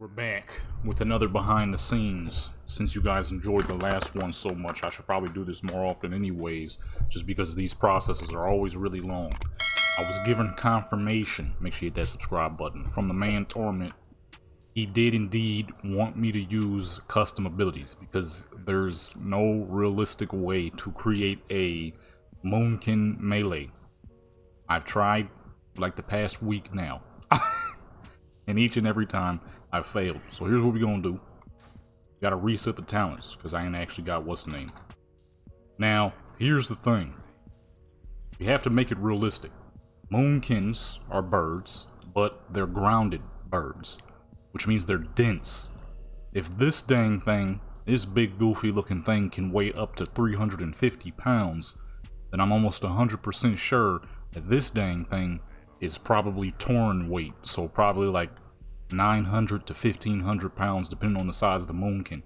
We're back with another behind the scenes. Since you guys enjoyed the last one so much, I should probably do this more often anyways, just because these processes are always really long. I was given confirmation, make sure you hit that subscribe button, from the man Torment. He did indeed want me to use custom abilities, because there's no realistic way to create a Moonkin melee. I've tried like the past week now. And each and every time I've failed. So here's what we're gonna do. Gotta reset the talents, because I ain't actually got what's the name. Now, here's the thing. You have to make it realistic. Moonkins are birds, but they're grounded birds, which means they're dense. If this dang thing, this big goofy looking thing, can weigh up to 350 pounds, then I'm almost 100% sure that this dang thing is probably Tauren weight, so probably like 900 to 1500 pounds depending on the size of the Moonkin.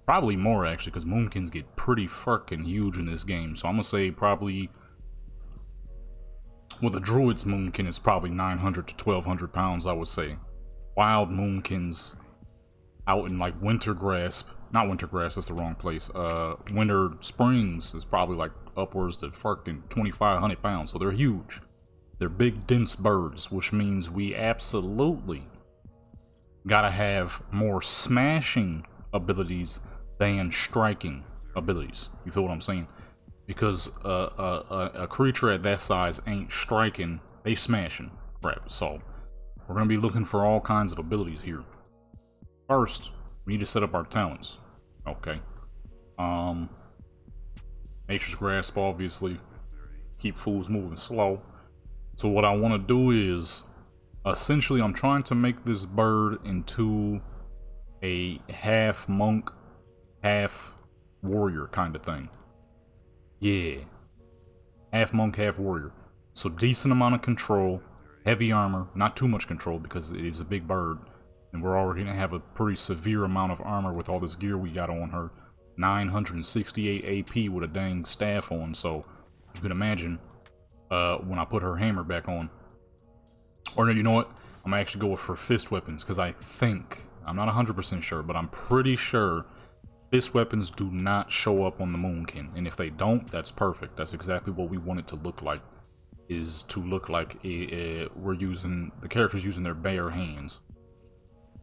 Probably more actually, because Moonkins get pretty fucking huge in this game. So I'm gonna say probably, well, the Druid's Moonkin is probably 900 to 1200 pounds, I would say. Wild Moonkins out in like Wintergrass, not Wintergrass, that's the wrong place, Winter Springs is probably like upwards to fucking 2500 pounds, so they're huge. They're big, dense birds, which means we absolutely gotta have more smashing abilities than striking abilities. You feel what I'm saying? Because a creature at that size ain't striking, they smashing crap. So we're gonna be looking for all kinds of abilities here. First, we need to set up our talents. Okay. Nature's Grasp, obviously. Keep fools moving slow. So what I want to do is, essentially, I'm trying to make this bird into a half monk, half warrior kind of thing. Yeah. Half monk, half warrior. So decent amount of control, heavy armor, not too much control because it is a big bird. And we're already going to have a pretty severe amount of armor with all this gear we got on her. 968 AP with a dang staff on, so you can imagine when I put her hammer back on. Or no, you know what? I'm gonna actually go with her fist weapons, because I think, I'm not 100% sure, but I'm pretty sure fist weapons do not show up on the Moonkin. And if they don't, that's perfect. That's exactly what we want it to look like. Is to look like we're using, the character's using their bare hands.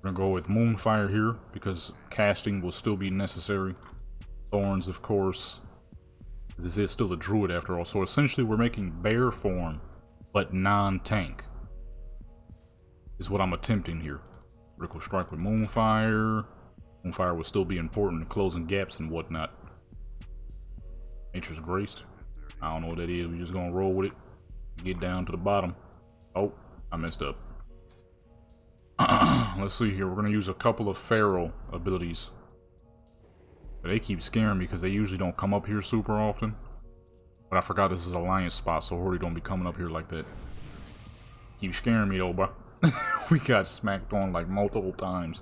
We're gonna go with Moonfire here, because casting will still be necessary. Thorns, of course. This is still a druid after all. So essentially we're making bear form, but non-tank. Is what I'm attempting here. Critical strike with Moonfire. Moonfire will still be important in closing gaps and whatnot. Nature's Graced. I don't know what that is. We're just gonna roll with it. Get down to the bottom. Oh, I messed up. Let's see here. We're gonna use a couple of feral abilities. But they keep scaring me because they usually don't come up here super often. But I forgot this is Alliance spot, so Horde don't be coming up here like that. Keep scaring me though, bro. We got smacked on like multiple times.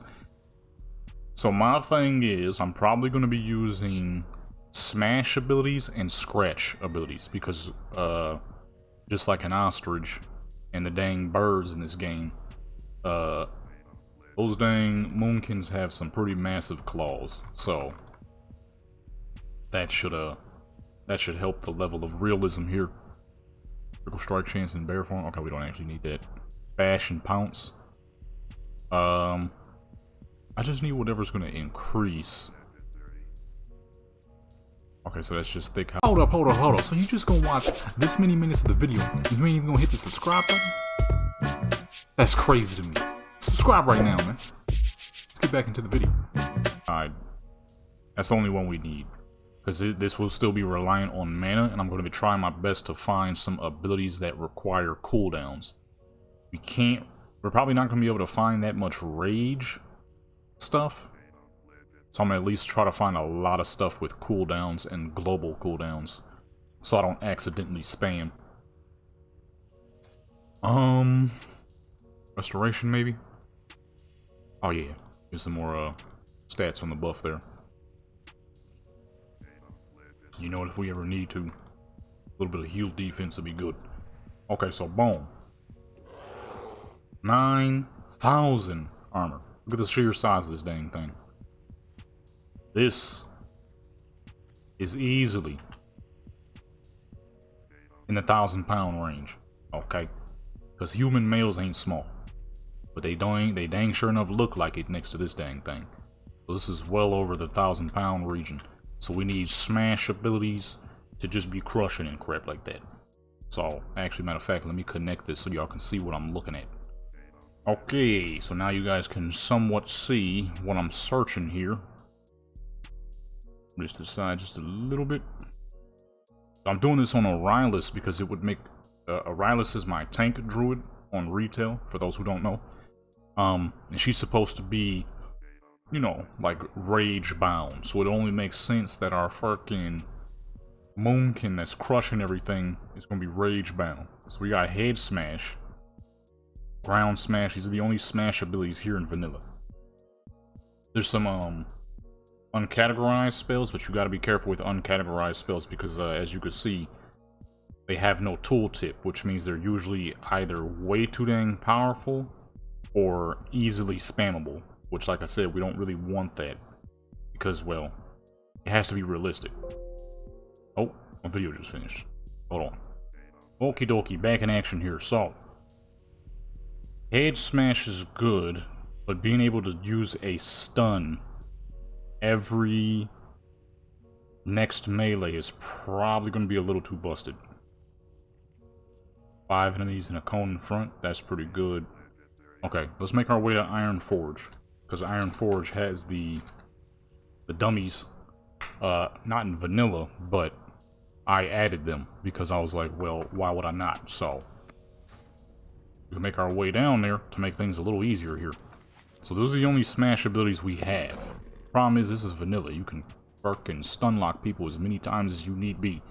So my thing is, I'm probably going to be using smash abilities and scratch abilities. Because just like an ostrich and the dang birds in this game, those dang Moonkins have some pretty massive claws. So that should help the level of realism here. Critical strike chance in bear form. Okay, we don't actually need that. Bash and pounce. I just need whatever's gonna increase. Okay, so that's just thick. Hold up. So you just gonna watch this many minutes of the video? You ain't even gonna hit the subscribe button? That's crazy to me. Subscribe right now, man. Let's get back into the video. Alright. That's the only one we need. Because this will still be reliant on mana, and I'm going to be trying my best to find some abilities that require cooldowns. We're probably not going to be able to find that much rage stuff. So I'm going to at least try to find a lot of stuff with cooldowns and global cooldowns, so I don't accidentally spam. Restoration maybe? Oh yeah, get some more stats on the buff there. You know what, if we ever need to, a little bit of heal defense would be good. Okay, so boom. 9,000 armor. Look at the sheer size of this dang thing. This is easily in the 1,000-pound range, okay? Because human males ain't small, but they dang sure enough look like it next to this dang thing. So this is well over the 1,000-pound region. So we need smash abilities to just be crushing and crap like that. So actually, matter of fact, let me connect this so y'all can see what I'm looking at. Okay, so now you guys can somewhat see what I'm searching here. Just to the side just a little bit. I'm doing this on a Rylus because it would make a Rylus is my tank druid on retail, for those who don't know. And she's supposed to be, you know, like rage bound, so it only makes sense that our fucking Moonkin that's crushing everything is gonna be rage bound. So we got head smash, ground smash. These are the only smash abilities here in vanilla. There's some uncategorized spells, but you got to be careful with uncategorized spells because as you can see, they have no tooltip, which means they're usually either way too dang powerful or easily spammable, which, like I said, we don't really want that because, well, it has to be realistic. Oh, my video just finished. Hold on. Okie dokie, back in action here. So head smash is good, but being able to use a stun every next melee is probably going to be a little too busted. 5 enemies in a cone in front, that's pretty good. Okay, let's make our way to Iron Forge, because Iron Forge has the dummies, not in vanilla, but I added them because I was like, well, why would I not? So we can make our way down there to make things a little easier here. So those are the only smash abilities we have. Problem is, this is vanilla. You can fucking stun lock people as many times as you need be,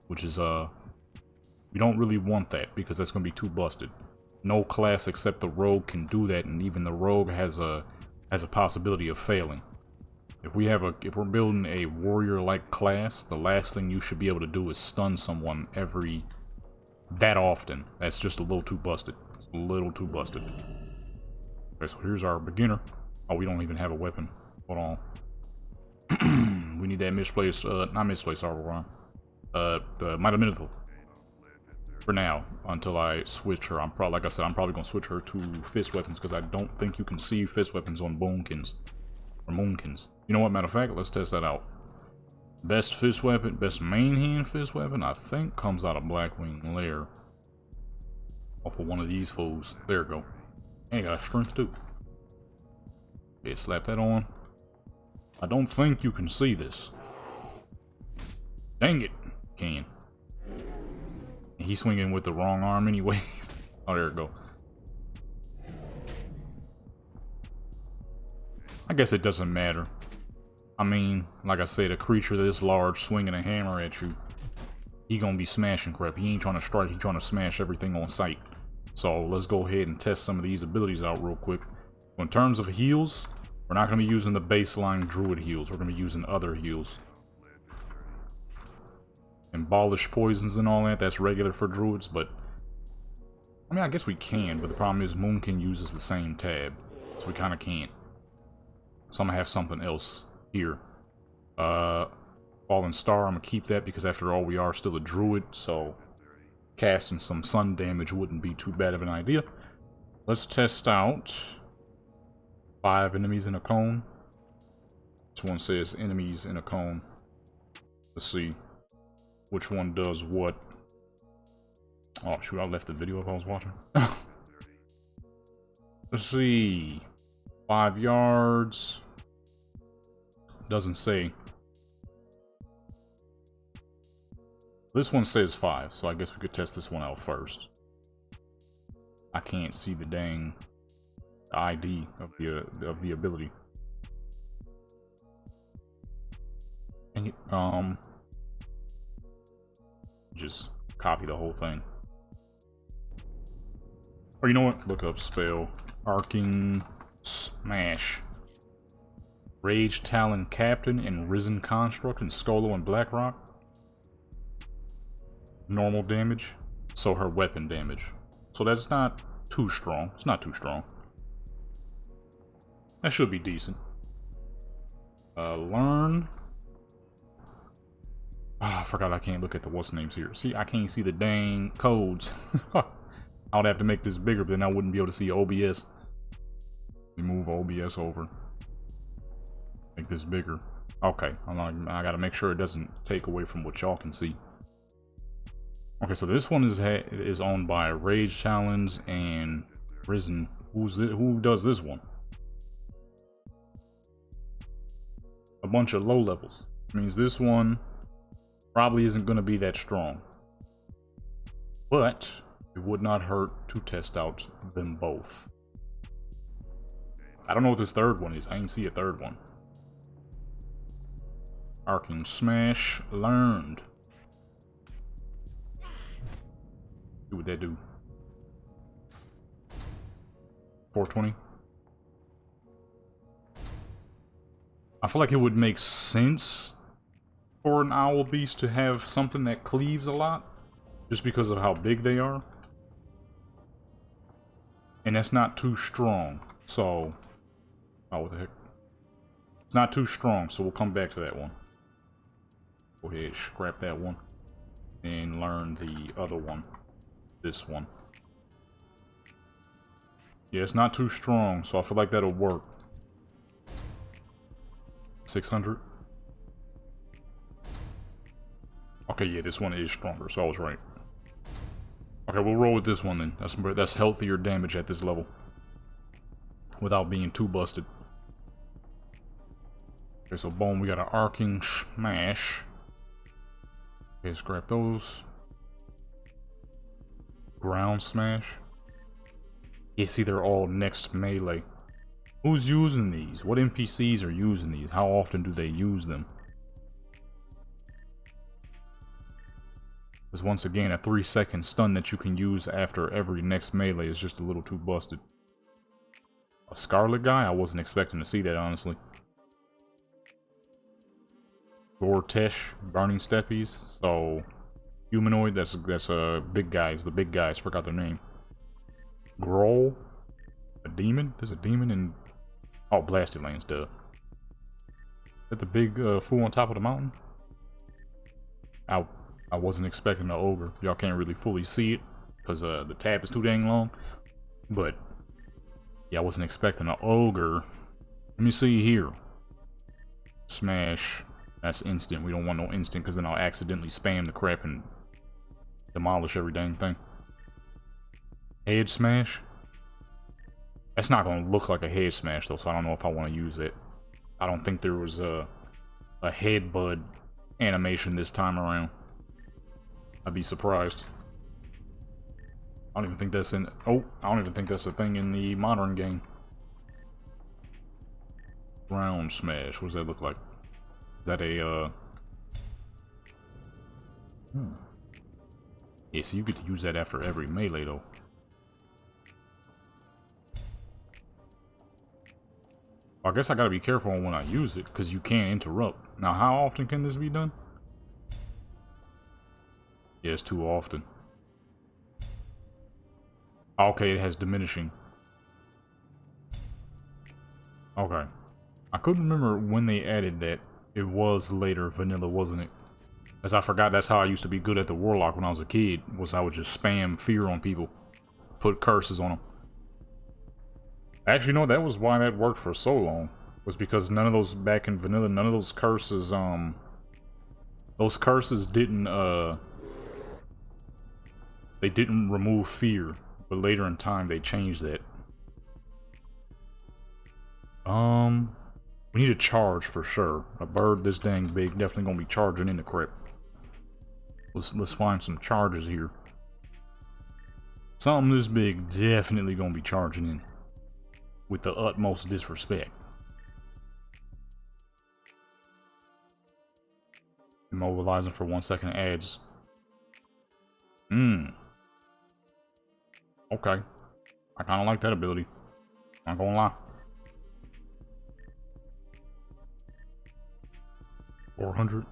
which is we don't really want that because that's gonna be too busted. No class except the rogue can do that, and even the rogue has a possibility of failing. If we're building a warrior-like class, the last thing you should be able to do is stun someone that often. That's just a little too busted. It's a little too busted. Okay, so here's our beginner. Oh, we don't even have a weapon. Hold on. We need that misplaced, not misplaced armor. The Might of Minotaur. For now, until I switch her. Like I said, I'm probably gonna switch her to fist weapons because I don't think you can see fist weapons on Moonkins. Or Moonkins. You know what, matter of fact, let's test that out. Best fist weapon, best main hand fist weapon, I think comes out of Blackwing Lair. Off of one of these fools. There we go. And got strength too. Okay, slap that on. I don't think you can see this. Dang it. Can. He's swinging with the wrong arm anyways. Oh, there we go. I guess it doesn't matter. I mean, like I said, a creature this large swinging a hammer at you, he gonna be smashing crap. He ain't trying to strike, he trying to smash everything on sight. So let's go ahead and test some of these abilities out real quick. In terms of heals, we're not gonna be using the baseline Druid heals. We're gonna be using other heals. Abolish poisons and all that, that's regular for druids, but I mean, I guess we can, but the problem is Moonkin uses the same tab, so we kind of can't. So I'm gonna have something else here. Fallen Star, I'm gonna keep that because after all, we are still a druid, so casting some sun damage wouldn't be too bad of an idea. Let's test out 5 enemies in a cone. This one says enemies in a cone. Let's see which one does what. Oh shoot, I left the video if I was watching. Let's see. 5 yards. Doesn't say. This one says 5, so I guess we could test this one out first. I can't see the dang ID of the ability. And just copy the whole thing. Or you know what? Look up spell. Arcing Smash. Rage Talon Captain and Risen Construct and Skolo and Blackrock. Normal damage. So her weapon damage. So that's not too strong. It's not too strong. That should be decent. Learn. Ah, I forgot I can't look at the what's names here. See, I can't see the dang codes. I would have to make this bigger, but then I wouldn't be able to see OBS. Let me move OBS over. Make this bigger. Okay, I gotta make sure it doesn't take away from what y'all can see. Okay, so this one is owned by Rage Challenge and Risen. Who does this one? A bunch of low levels. Means this one probably isn't going to be that strong. But it would not hurt to test out them both. I don't know what this third one is. I ain't see a third one. Arcing Smash learned. See what that do. 420. I feel like it would make sense for an owl beast to have something that cleaves a lot, just because of how big they are. And that's not too strong, so... Oh, what the heck? It's not too strong, so we'll come back to that one. Go ahead, scrap that one. And learn the other one. This one. Yeah, it's not too strong, so I feel like that'll work. 600. Okay, yeah, this one is stronger, so I was right. Okay, we'll roll with this one then. That's healthier damage at this level. Without being too busted. Okay, so boom, we got an Arcing Smash. Okay, scrap those. Ground Smash. Yeah, see, they're all next melee. Who's using these? What NPCs are using these? How often do they use them? Because once again, a 3-second stun that you can use after every next melee is just a little too busted. A Scarlet guy? I wasn't expecting to see that, honestly. Gortesh, Burning Steppies. So, humanoid, that's big guys. The big guys, forgot their name. Growl, a demon? There's a demon in... Oh, Blasted Lands, duh. Is that the big fool on top of the mountain? I wasn't expecting an ogre. Y'all can't really fully see it because the tab is too dang long. But yeah, I wasn't expecting an ogre. Let me see here. Smash. That's instant. We don't want no instant because then I'll accidentally spam the crap and demolish every dang thing. Head smash. That's not going to look like a head smash though, so I don't know if I want to use it. I don't think there was a headbutt animation this time around. I'd be surprised. I don't even think that's in... Oh, I don't even think that's a thing in the modern game. Ground smash. What does that look like? Is that a, Yeah, so you get to use that after every melee, though. I guess I gotta be careful when I use it, because you can't interrupt. Now, how often can this be done? Yeah, it's too often. Okay, it has diminishing. Okay. I couldn't remember when they added that. It was later vanilla, wasn't it? As I forgot, that's how I used to be good at the Warlock when I was a kid, was I would just spam fear on people. Put curses on them. Actually, no, that was why that worked for so long. Was because none of those, back in vanilla, none of those curses, didn't, they didn't remove fear, but later in time they changed that. We need a charge for sure. A bird this dang big definitely gonna be charging in the crypt. Let's find some charges here. Something this big definitely gonna be charging in with the utmost disrespect. Immobilizing for 1 second adds. Okay. I kinda like that ability. Not gonna lie. 400.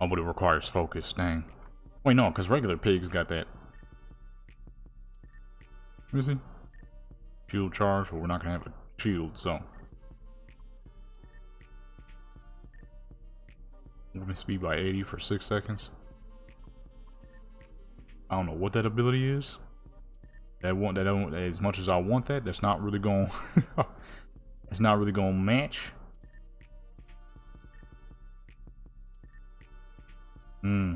Oh, but it requires focus, dang. Wait, no, because regular pigs got that. Let me see. Shield charge, but we're not gonna have a shield, so. Movement speed by 80 for 6 seconds. I don't know what that ability is. That as much as I want that, that's not really going. It's not really going to match. Hmm.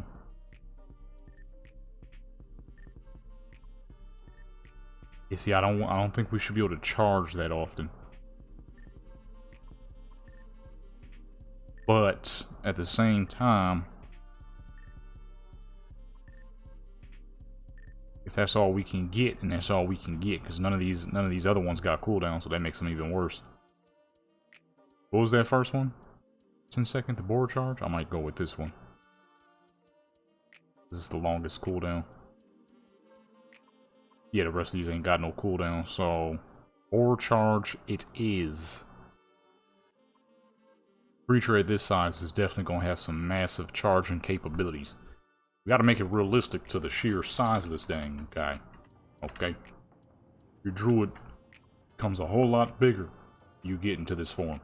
You see, I don't think we should be able to charge that often. But at the same time, if that's all we can get, then that's all we can get, because none of these other ones got cooldown, so that makes them even worse. What was that first one? 10 second, the board charge? I might go with this one. This is the longest cooldown. Yeah, the rest of these ain't got no cooldown, so board charge it is. Creature at this size is definitely gonna have some massive charging capabilities. We gotta make it realistic to the sheer size of this dang guy. Okay. Your druid becomes a whole lot bigger you get into this form.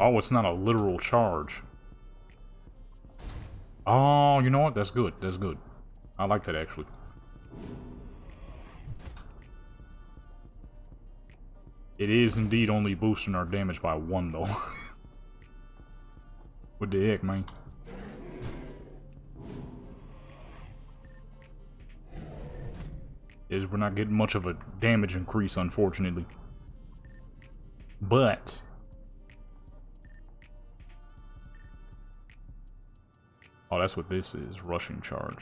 Oh, it's not a literal charge. Oh, you know what? That's good. That's good. I like that, actually. It is indeed only boosting our damage by 1, though. What the heck, man? We're not getting much of a damage increase, unfortunately. But oh, that's what this is, rushing charge.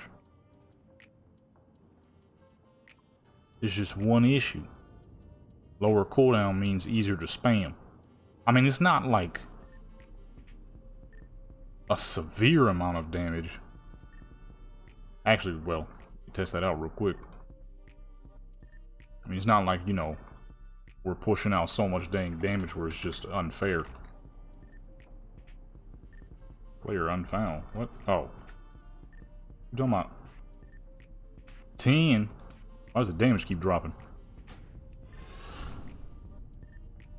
There's just one issue. Lower cooldown means easier to spam. I mean, it's not like a severe amount of damage. Actually, well, test that out real quick. I mean, it's not like, you know, we're pushing out so much dang damage where it's just unfair. Player unfound. What? Oh. You talking about 10? Why does the damage keep dropping?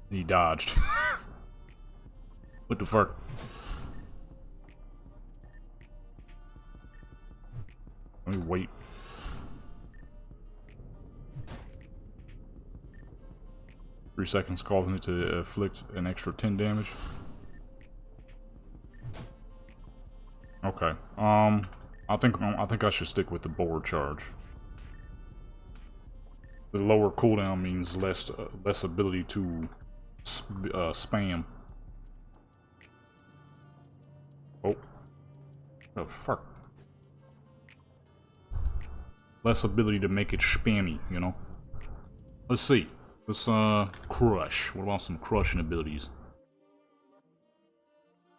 He dodged. What the fuck? Let me wait. Three seconds causing it to inflict an extra 10 damage. Okay. I think I should stick with the board charge. The lower cooldown means less ability to spam. Oh, the fuck! Less ability to make it spammy, you know. Let's see. Let's crush. What about some crushing abilities?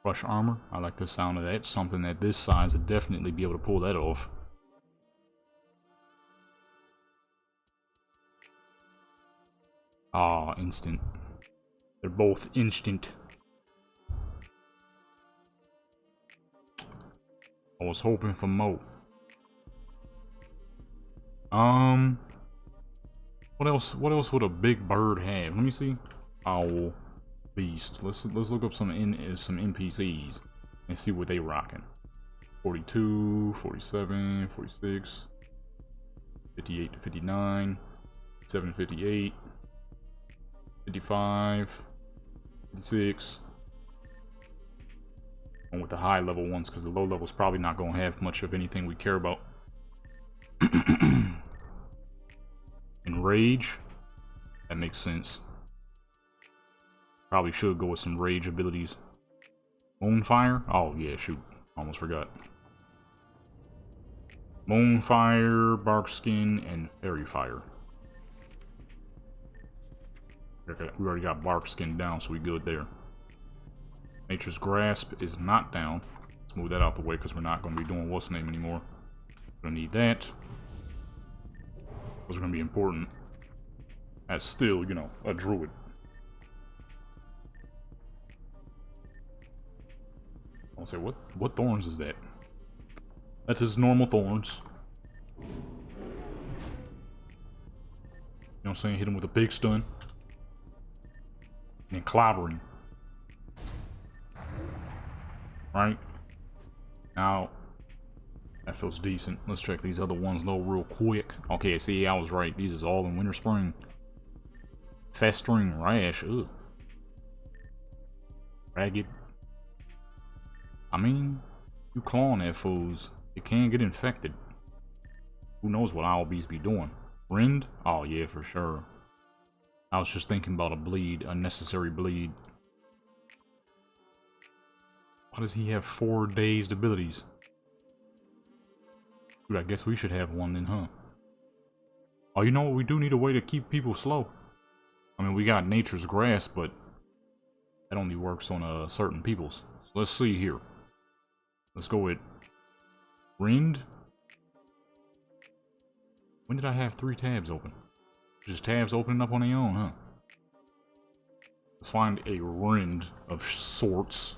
Crush armor. I like the sound of that. Something at this size would definitely be able to pull that off. Ah, instant. They're both instant. I was hoping for more. What else would a big bird have? Let me see. Owl, beast. Let's look up some NPCs and see what they rocking. 42, 47, 46, 58 to 59, 758, 55, 56. And with the high level ones, because the low level's probably not gonna have much of anything we care about. And rage, that makes sense. Probably should go with some rage abilities. Moonfire? Oh yeah, shoot, almost forgot. Moonfire, Barkskin, and Fairy Fire. Okay, we already got Barkskin down, so we good there. Nature's Grasp is not down. Let's move that out the way because we're not going to be doing what's name anymore. Gonna need that. Those are going to be important. As still, you know, a druid. I'll say, what thorns is that? That's his normal thorns. I'm saying? Hit him with a big stun. And then clobbering. Right? Now, that feels decent. Let's check these other ones though real quick. Okay, see, I was right. These is all in Winter Spring. Festering rash. Ugh. Ragged. I mean, you clawing at foes, it can get infected. Who knows what owl bees be doing? Rend? Oh yeah, for sure. I was just thinking about a bleed, unnecessary bleed. Why does he have 4 dazed abilities? Dude, I guess we should have one then, huh? Oh, you know what? We do need a way to keep people slow. I mean, we got Nature's Grasp, but that only works on certain peoples. So let's see here. Let's go with Rend. When did I have 3 tabs open? Just tabs opening up on their own, huh? Let's find a Rend of sorts.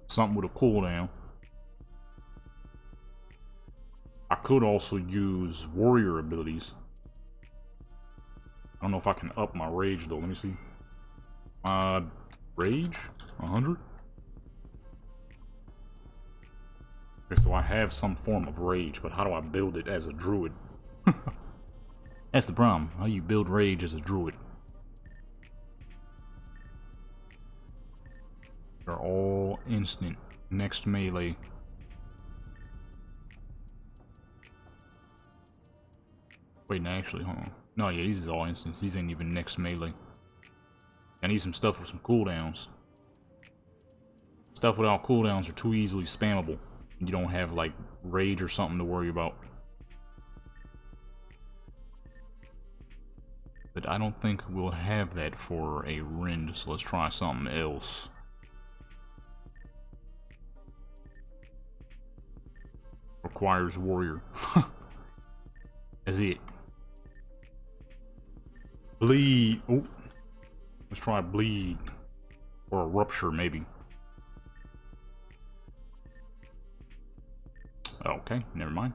Something with a cooldown. I could also use warrior abilities. I don't know if I can up my rage though. Let me see. Rage? 100? Okay, so I have some form of rage, but how do I build it as a druid? That's the problem. How do you build rage as a druid? They're all instant. Next melee. Wait, no, actually, hold on. No, yeah, these is all instants. These ain't even next melee. I need some stuff with some cooldowns. Stuff without cooldowns are too easily spammable. You don't have, like, rage or something to worry about. But I don't think we'll have that for a Rend, so let's try something else. Requires warrior. That's it. Bleed. Oh, let's try bleed or a rupture, maybe. Okay, never mind.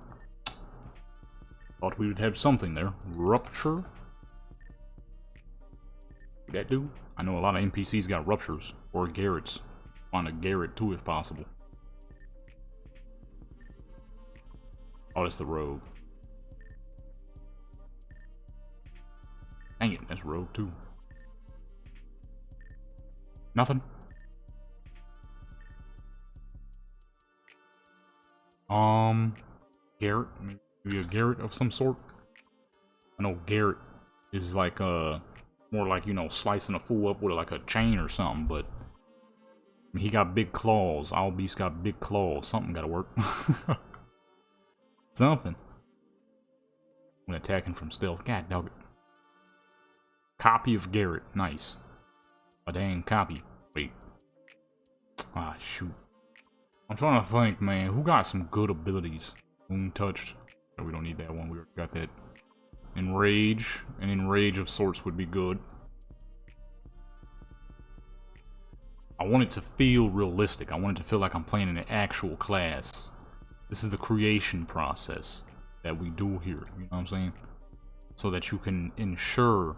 Thought we would have something there. Rupture. Would that do? I know a lot of NPCs got ruptures or Garrets. Find a Garret too, if possible. Oh, that's the rogue. Dang it, that's rogue too. Nothing. Garret? Maybe a Garret of some sort? I know Garret is like more like, you know, slicing a fool up with like a chain or something, but I mean, he got big claws. Owl Beast got big claws. Something gotta work. Something. When attacking from stealth. God dog it. Copy of Garret. Nice. A dang copy. Wait. Ah, shoot. I'm trying to think, man. Who got some good abilities? Moon touched. No, we don't need that one. We already got that. Enrage. And Enrage of sorts would be good. I want it to feel realistic. I want it to feel like I'm playing in an actual class. This is the creation process that we do here. You know what I'm saying? So that you can ensure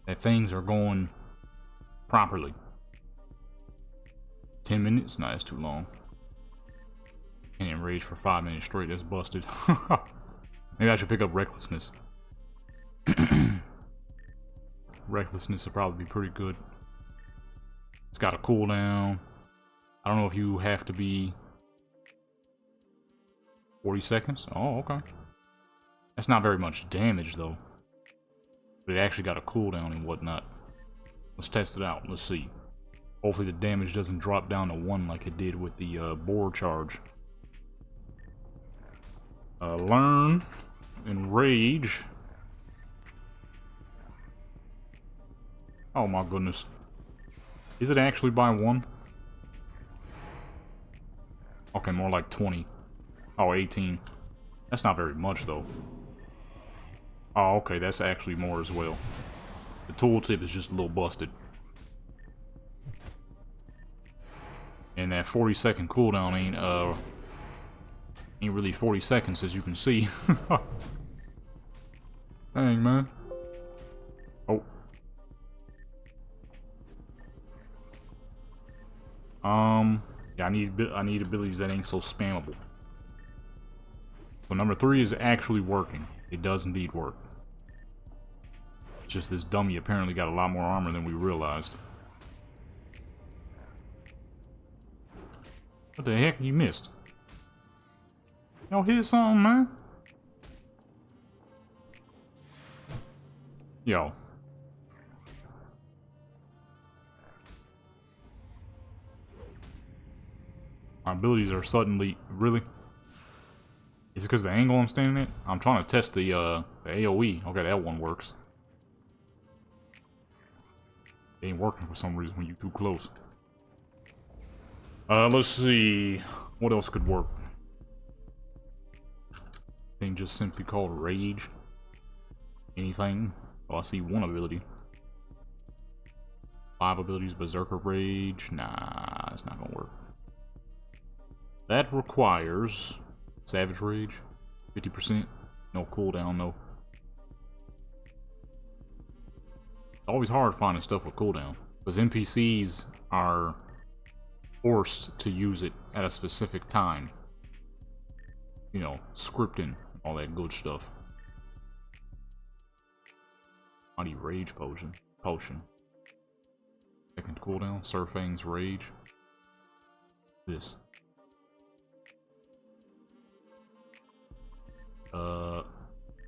that things are going properly. 10 minutes? Nah, that's too long. Can't enrage for 5 minutes straight. That's busted. Maybe I should pick up Recklessness. Recklessness would probably be pretty good. It's got a cooldown. I don't know if you have to be 40 seconds. Oh, okay. That's not very much damage, though. But it actually got a cooldown and whatnot. Let's test it out. Let's see. Hopefully the damage doesn't drop down to 1 like it did with the boar charge. Learn. Enrage. Oh my goodness. Is it actually by 1? Okay, more like 20. Oh, 18. That's not very much, though. Oh, okay, that's actually more as well. The tooltip is just a little busted. And that 40-second cooldown ain't really 40 seconds, as you can see. Dang, man. Yeah, I need abilities that ain't so spammable. So number 3 is actually working. It does indeed work. It's just this dummy apparently got a lot more armor than we realized. What the heck you missed? Y'all hit something, man? Yo. My abilities are suddenly... Really? Is it because the angle I'm standing at? I'm trying to test the AoE. Okay, that one works. It ain't working for some reason when you're too close. Let's see. What else could work? Thing just simply called Rage. Anything? Oh, I see one ability. 5 abilities, Berserker Rage. Nah, it's not gonna work. That requires Savage Rage. 50%. No cooldown, no. It's always hard finding stuff with cooldown. Because NPCs are forced to use it at a specific time. You know, scripting, all that good stuff. I need Rage Potion. Second cooldown, Surfang's Rage. This.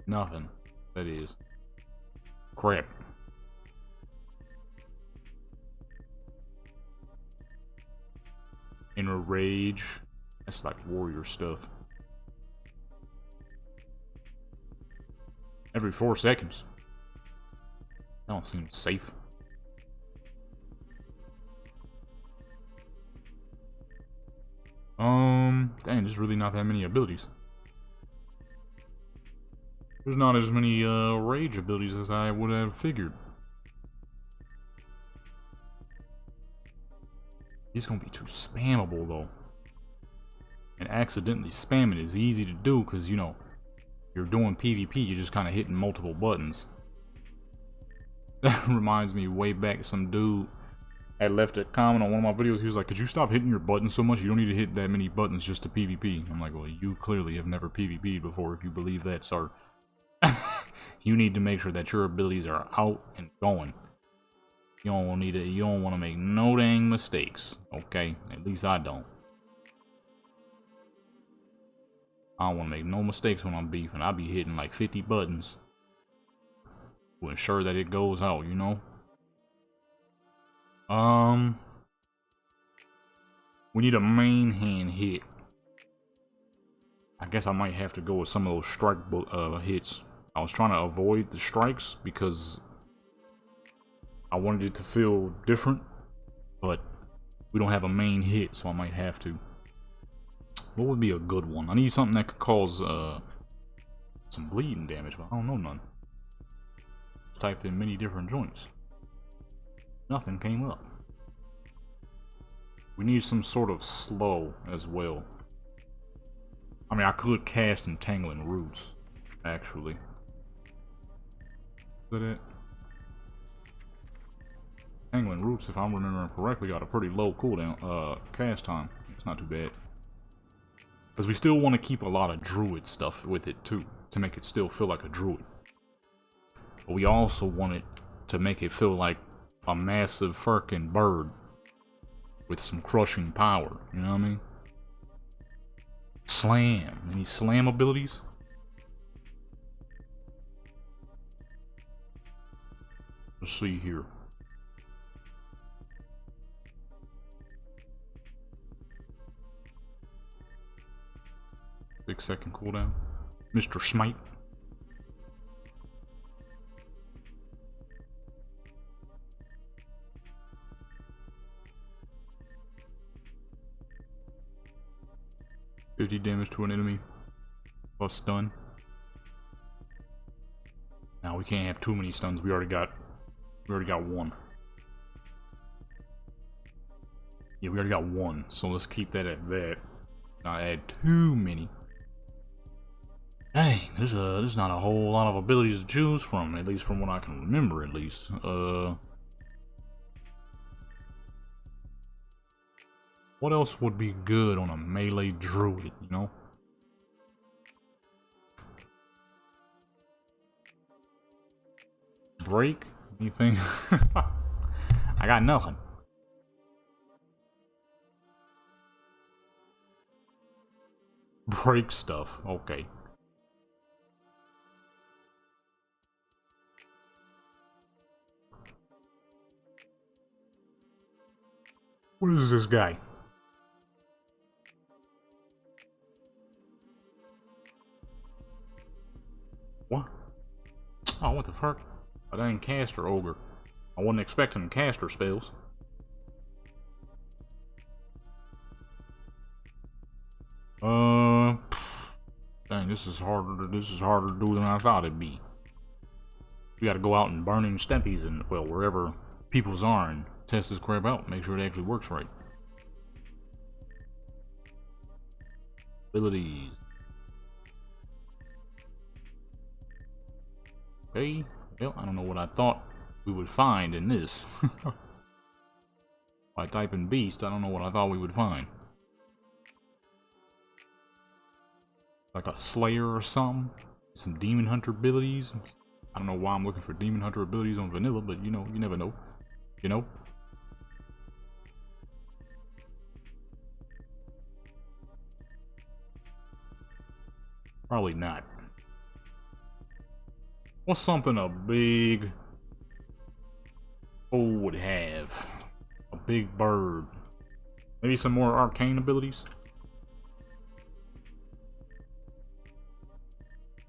Nothing. That is. Crap. Inner Rage. That's like warrior stuff. Every 4 seconds. That don't seem safe. Dang, there's really not that many abilities. There's not as many rage abilities as I would have figured. It's gonna be too spammable though. And accidentally spamming is easy to do because, you know, you're doing PvP, you're just kind of hitting multiple buttons. That reminds me, way back, some dude had left a comment on one of my videos. He was like, could you stop hitting your buttons so much? You don't need to hit that many buttons just to PvP. I'm like, well, you clearly have never PvP'd before if you believe that, sir. You need to make sure that your abilities are out and going. You don't want to make no dang mistakes, okay? At least I don't. I don't want to make no mistakes when I'm beefing. I'll be hitting like 50 buttons to ensure that it goes out, you know? We need a main hand hit. I guess I might have to go with some of those strike hits. I was trying to avoid the strikes because I wanted it to feel different, but we don't have a main hit, so I might have to. What would be a good one? I need something that could cause some bleeding damage, but I don't know none. Typed in many different joints. Nothing came up. We need some sort of slow as well. I mean, I could cast Entangling Roots, actually. Is that it? Entangling Roots, if I'm remembering correctly, got a pretty low cooldown, cast time. It's not too bad. Because we still want to keep a lot of Druid stuff with it, too, to make it still feel like a Druid. But we also want it to make it feel like a massive fucking bird with some crushing power, you know what I mean? Slam. Any slam abilities? Let's see here. Second cooldown. Mr. Smite. $50 damage to an enemy plus stun. Now we can't have too many stuns. We already got one. Yeah, we already got one. So let's keep that at that. Not add too many. Dang, there's not a whole lot of abilities to choose from, at least from what I can remember, at least. What else would be good on a melee druid, you know? Break? Anything? I got nothing. Break stuff. Okay. What is this guy? What? Oh, what the fuck? A dang caster ogre. I wasn't expecting caster spells. Dang, this is harder to do than I thought it'd be. We gotta go out and burn in stempies and, well, wherever people's are and test this crap out, make sure it actually works right. Abilities. Okay, well, I don't know what I thought we would find in this. By typing beast, I don't know what I thought we would find. Like a slayer or something? Some demon hunter abilities? I don't know why I'm looking for demon hunter abilities on vanilla, but you know, you never know. You know? Probably not. What's something a big foe would have? A big bird. Maybe some more arcane abilities?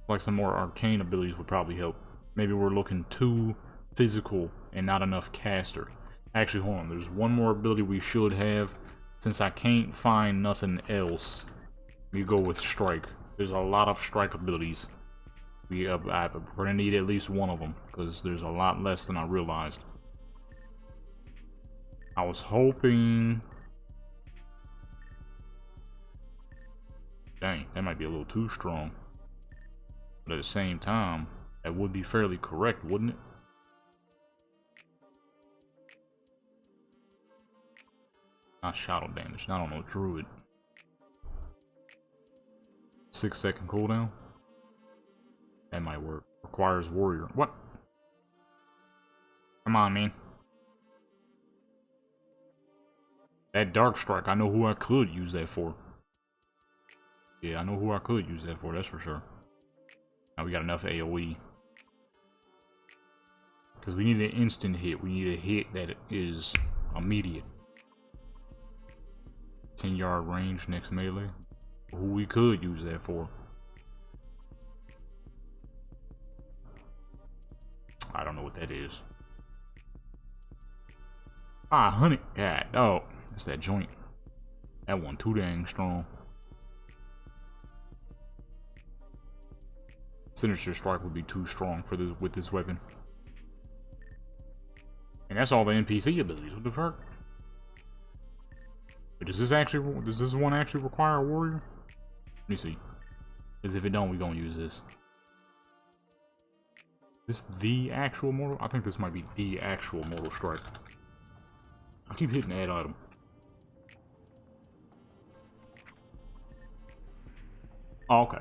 Like some more arcane abilities would probably help. Maybe we're looking too physical and not enough caster. Actually, hold on. There's one more ability we should have. Since I can't find nothing else, we go with strike. There's a lot of strike abilities. We're gonna need at least one of them because there's a lot less than I realized. I was hoping. Dang, that might be a little too strong. But at the same time, that would be fairly correct, wouldn't it? Not shadow damage, not on no druid. 6-second cooldown. That might work. Requires warrior. What? Come on, man. That dark strike, I know who I could use that for. Yeah, I know who I could use that for, that's for sure. Now we got enough AoE. Because we need an instant hit. We need a hit that is immediate. 10-yard range next melee. Who we could use that for. I don't know what that is. 500. God, oh, that's that joint. That one too dang strong. Sinister strike would be too strong for this with this weapon. And that's all the NPC abilities. What the fuck? But does this one actually require a warrior? Let me see. Because if it don't, we gonna use this. This the actual mortal? I think this might be the actual mortal strike. I keep hitting add item. Oh, okay.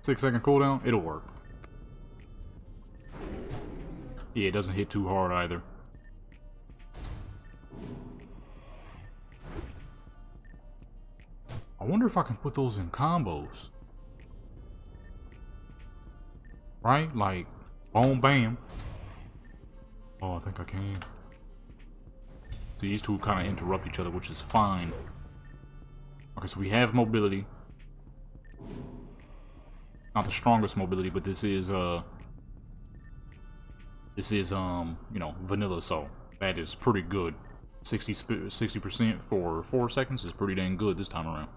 6-second cooldown, it'll work. Yeah, it doesn't hit too hard either. I wonder if I can put those in combos. Right? Like, boom, bam. Oh, I think I can. See, these two kind of interrupt each other, which is fine. Okay, so we have mobility. Not the strongest mobility, but this is, you know, vanilla, so that is pretty good. 60% for 4 seconds is pretty dang good this time around.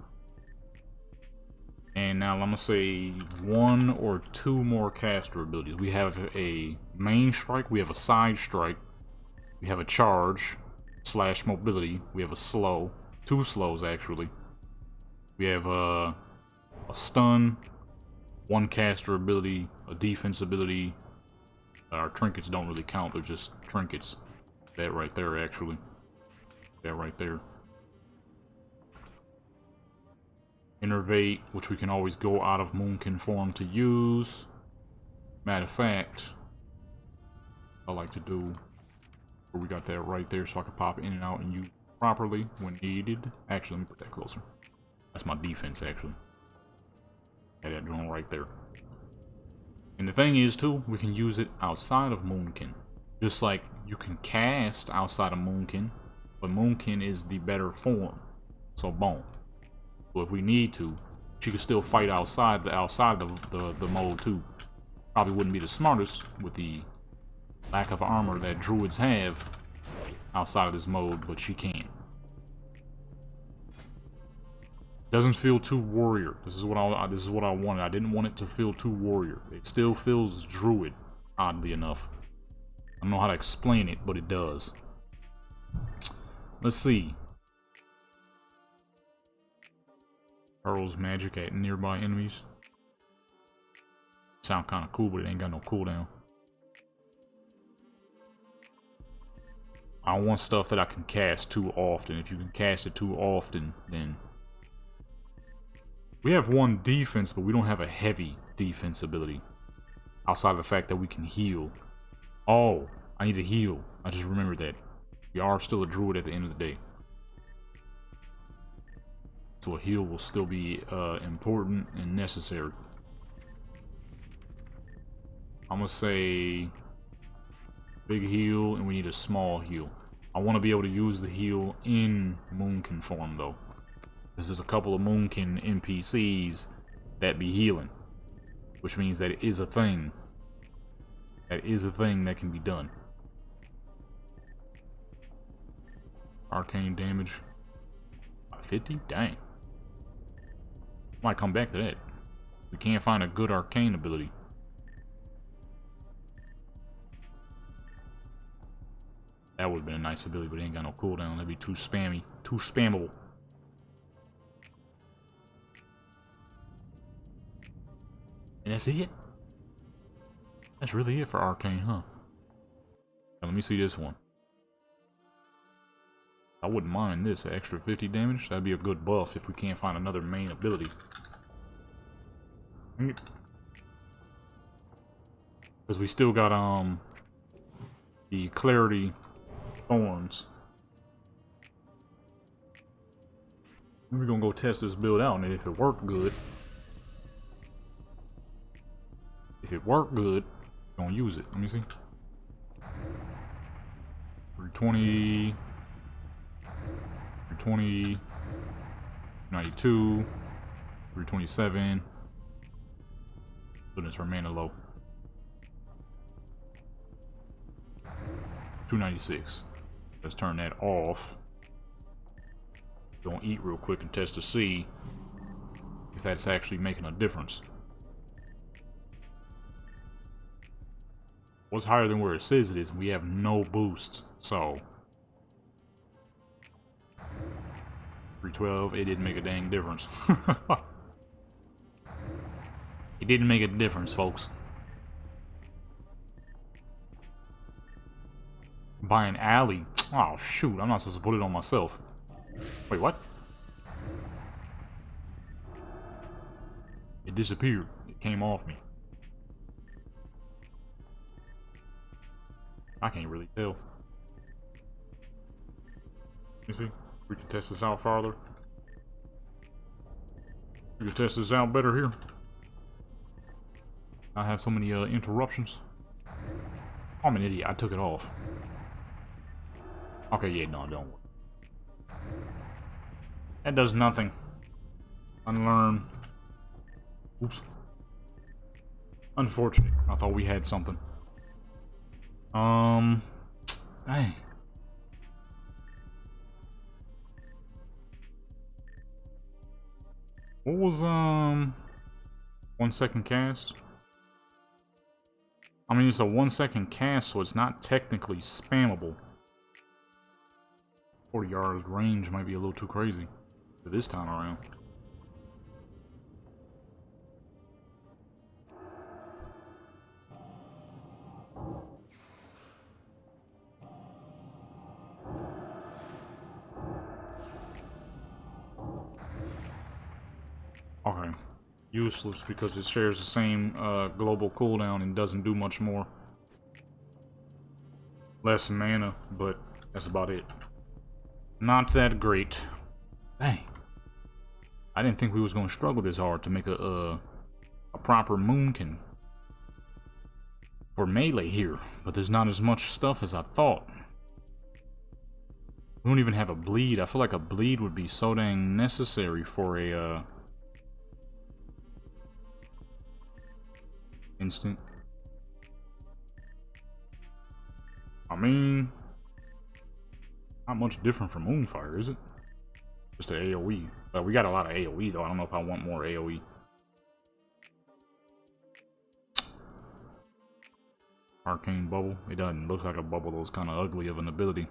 And now I'm gonna say 1 or 2 more caster abilities. We have a main strike, we have a side strike, we have a charge / mobility, we have a slow, 2 slows actually. We have a stun, 1 caster ability, a defense ability. Our trinkets don't really count, they're just trinkets. That right there actually. That right there. Innervate, which we can always go out of Moonkin form to use. Matter of fact, I like to do, where we got that right there so I can pop in and out and use it properly when needed. Actually, let me put that closer. That's my defense, actually. Had that drone right there. And the thing is, too, we can use it outside of Moonkin. Just like you can cast outside of Moonkin, but Moonkin is the better form. So, boom. So if we need to, she can still fight outside the mode, too. Probably wouldn't be the smartest with the lack of armor that druids have outside of this mode, but she can. Doesn't feel too warrior. This is what I wanted. I didn't want it to feel too warrior. It still feels druid, oddly enough. I don't know how to explain it, but it does. Let's see. Hurls magic at nearby enemies. Sound kind of cool, but it ain't got no cooldown. I don't want stuff that I can cast too often. If you can cast it too often, then... We have one defense, but we don't have a heavy defense ability. Outside of the fact that we can heal. Oh, I need to heal. I just remembered that. We are still a druid at the end of the day. So a heal will still be important and necessary. I'm gonna say big heal, and we need a small heal. I want to be able to use the heal in Moonkin form, though. There's a couple of Moonkin NPCs that be healing, which means that it is a thing. That is a thing that can be done. Arcane damage. 50? Dang. Might come back to that. We can't find a good arcane ability. That would have been a nice ability, but it ain't got no cooldown. That'd be too spammy. Too spammable. And that's it? That's really it for arcane, huh? Now, let me see this one. I wouldn't mind this, an extra 50 damage. That'd be a good buff if we can't find another main ability. Because we still got, the Clarity Thorns. We're gonna go test this build out, and if it worked good... If it worked good, we're gonna use it. Let me see. 320... 320... 92... 327... Goodness, her mana low. 296. Let's turn that off. Gonna eat real quick and test to see if that's actually making a difference. What's higher than where it says it is? We have no boost, so 312. It didn't make a dang difference. It didn't make a difference, folks. By an alley. Oh shoot! I'm not supposed to put it on myself. Wait, what? It disappeared. It came off me. I can't really tell. You see? We can test this out farther. We can test this out better here. I have so many interruptions. I'm an idiot. I took it off. Okay, yeah, no, don't. That does nothing. Unlearn. Oops. Unfortunate. I thought we had something. Dang. What was 1 second cast? I mean, it's a 1 second cast, so it's not technically spammable. 40 yards range might be a little too crazy for this time around. useless because it shares the same global cooldown and doesn't do much more. Less mana, but that's about it. Not that great. Dang. I didn't think we was gonna struggle this hard to make a proper Moonkin for melee here, but there's not as much stuff as I thought. We don't even have a bleed. I feel like a bleed would be so dang necessary for a instant. I mean, not much different from Moonfire, is it? Just an AoE. But we got a lot of AoE though. I don't know if I want more AoE. Arcane Bubble. It doesn't look like a bubble though. It's kind of ugly of an ability.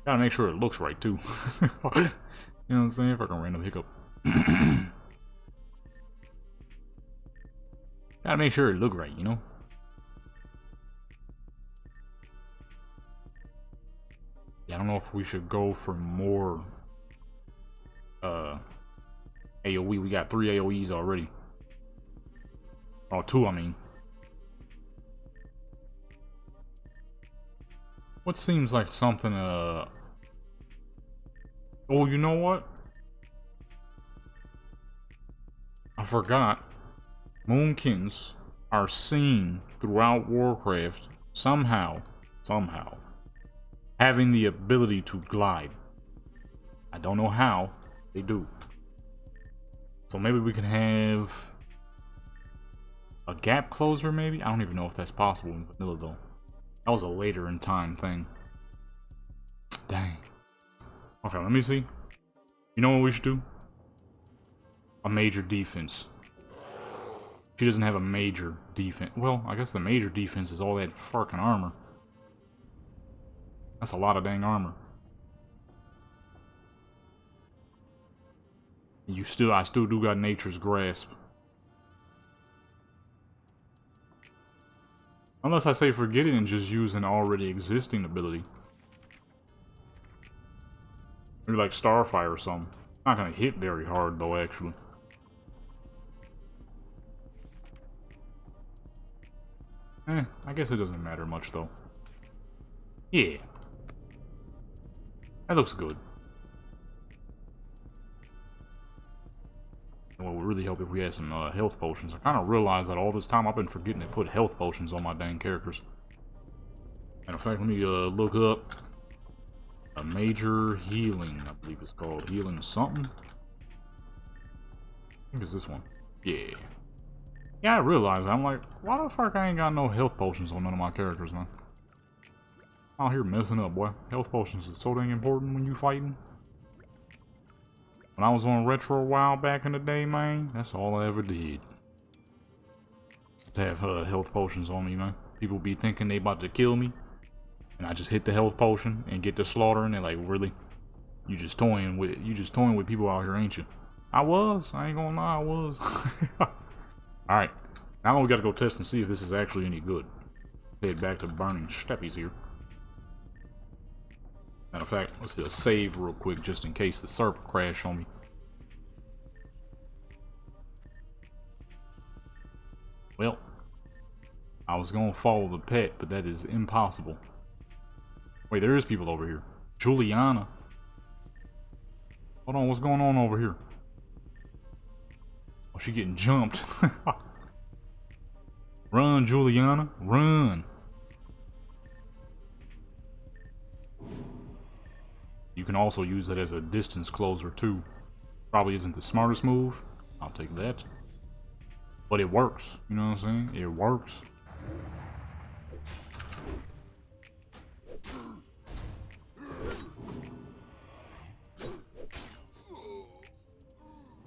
Gotta make sure it looks right too. You know what I'm saying? Fucking random hiccup. Gotta make sure it look right, you know? Yeah, I don't know if we should go for more AoE. We got 3 AoEs already. Oh, 2, I mean. What seems like something, oh, you know what? I forgot. Moonkins are seen throughout Warcraft somehow, having the ability to glide. I don't know how they do. So maybe we can have a gap closer, maybe? I don't even know if that's possible in vanilla though. That was a later in time thing. Dang. Okay, let me see. You know what we should do? A major defense. She doesn't have a major defense. Well, I guess the major defense is all that fucking armor. That's a lot of dang armor. I still do got Nature's Grasp. Unless I say forget it and just use an already existing ability. Maybe like Starfire or something. Not gonna hit very hard though, actually. I guess it doesn't matter much though. Yeah. That looks good. Well, it would really help if we had some health potions. I kind of realized that all this time I've been forgetting to put health potions on my dang characters. Matter of fact, let me look up a major healing. I believe it's called healing something. I think it's this one. Yeah. Yeah, I realized that. I'm like, why the fuck I ain't got no health potions on none of my characters, man? I'm out here messing up, boy. Health potions is so dang important when you fighting. When I was on Retro WoW back in the day, man, that's all I ever did. To have health potions on me, man. People be thinking they about to kill me, and I just hit the health potion and get to slaughter, and they're like, really? You just toying with people out here, ain't you? I was. I ain't gonna lie, I was. Alright. Now we gotta go test and see if this is actually any good. Head back to Burning Steppies here. Matter of fact, let's hit a save real quick just in case the server crash on me. Well, I was gonna follow the pet, but that is impossible. Wait, there is people over here. Juliana. Hold on, what's going on over here? Oh, she getting jumped. Run, Juliana, run. You can also use it as a distance closer too. Probably isn't the smartest move. I'll take that. But it works. You know what I'm saying? It works.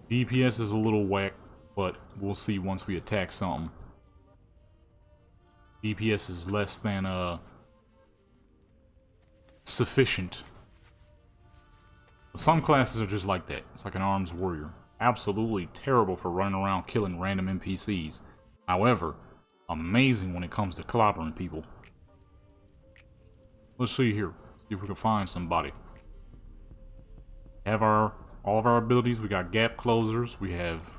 DPS is a little whack, but we'll see once we attack something. DPS is less than sufficient. Some classes are just like that. It's like an arms warrior. Absolutely terrible for running around killing random NPCs. However, amazing when it comes to clobbering people. Let's see here. See if we can find somebody. Have our all of our abilities. We got gap closers. We have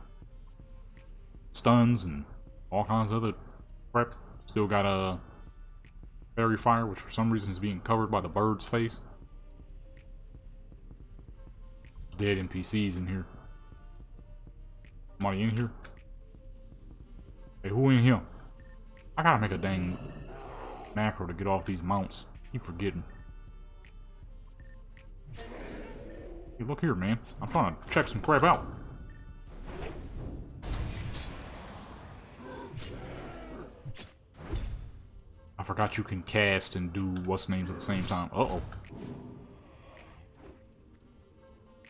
stuns and all kinds of other crap. Still got a fairy fire, which for some reason is being covered by the bird's face. Dead NPCs in here. Somebody in here? Hey, who in here? I gotta make a dang macro to get off these mounts. Keep forgetting. Hey, look here, man. I'm trying to check some crap out. I forgot you can cast and do what's names at the same time. Uh-oh.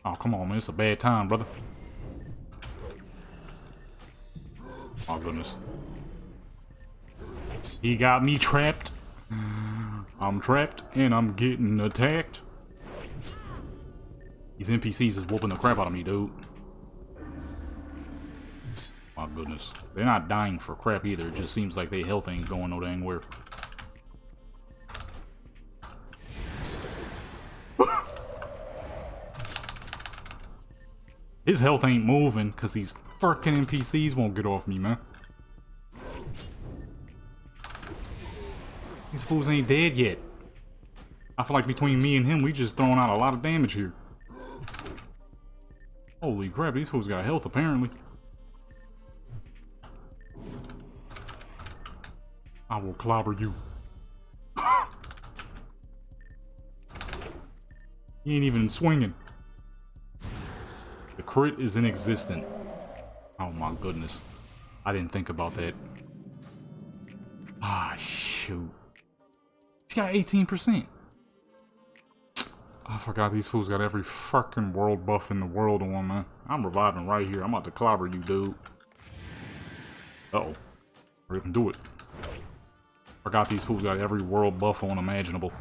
Oh, come on, man. It's a bad time, brother. Oh, goodness. He got me trapped. I'm trapped, and I'm getting attacked. These NPCs is whooping the crap out of me, dude. My goodness. They're not dying for crap either. It just seems like their health ain't going no dang where. His health ain't moving because these fucking NPCs won't get off me, man. These fools ain't dead yet. I feel like between me and him, we just throwing out a lot of damage here. Holy crap, these fools got health apparently. I will clobber you. He ain't even swinging. The crit is inexistent. Oh my goodness. I didn't think about that. Ah, shoot. He got 18%. I forgot these fools got every fucking world buff in the world on, man. I'm reviving right here. I'm about to clobber you, dude. Uh-oh. Hurry up and do it. Forgot these fools got every world buff on imaginable.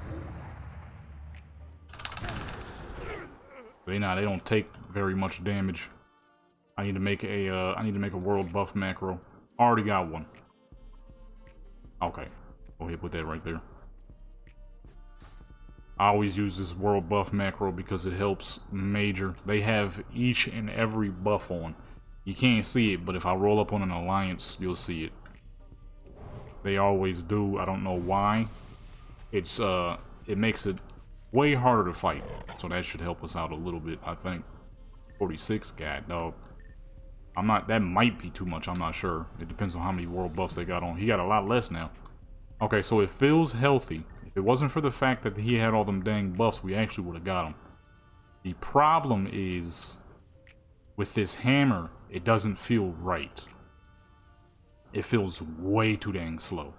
They don't take very much damage. I need to make a world buff macro. Already got one. Okay. Go ahead, put that right there. I always use this world buff macro because it helps major. They have each and every buff on. You can't see it, but if I roll up on an alliance, you'll see it. They always do. I don't know why. It makes it way harder to fight. So that should help us out a little bit, I think. 46, god dog. That might be too much, I'm not sure. It depends on how many world buffs they got on. He got a lot less now. Okay, so it feels healthy. If it wasn't for the fact that he had all them dang buffs, we actually would have got him. The problem is, with this hammer, it doesn't feel right. It feels way too dang slow.